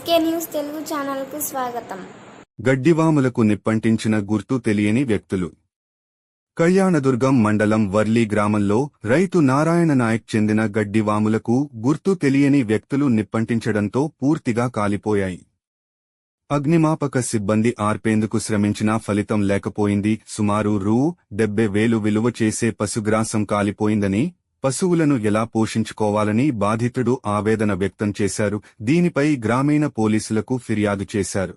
SK news Telugu ఛానల్కు స్వాగతం. గడ్డివాములకు నిప్పంటించిన గుర్తు తెలియని వ్యక్తులు. కళ్యాణదుర్గం మండలం వర్లీ గ్రామంలో రైతు నారాయణ నాయక్ చెందిన గడ్డివాములకు గుర్తు తెలియని వ్యక్తులు నిప్పంటించడంతో పూర్తిగా కాలిపోయాయి. అగ్నిమాపక సిబ్బంది ఆర్పేందుకు శ్రమించినా ఫలితం లేకపోయింది. సుమారు రూ.70,000 విలువ చేసే పశుగ్రాసం కాలిపోయిందని, పశువులను ఎలా పోషించుకోవాలని బాధితుడు ఆవేదన వ్యక్తం చేశారు. దీనిపై గ్రామీణ పోలీసులకు ఫిర్యాదు చేశారు.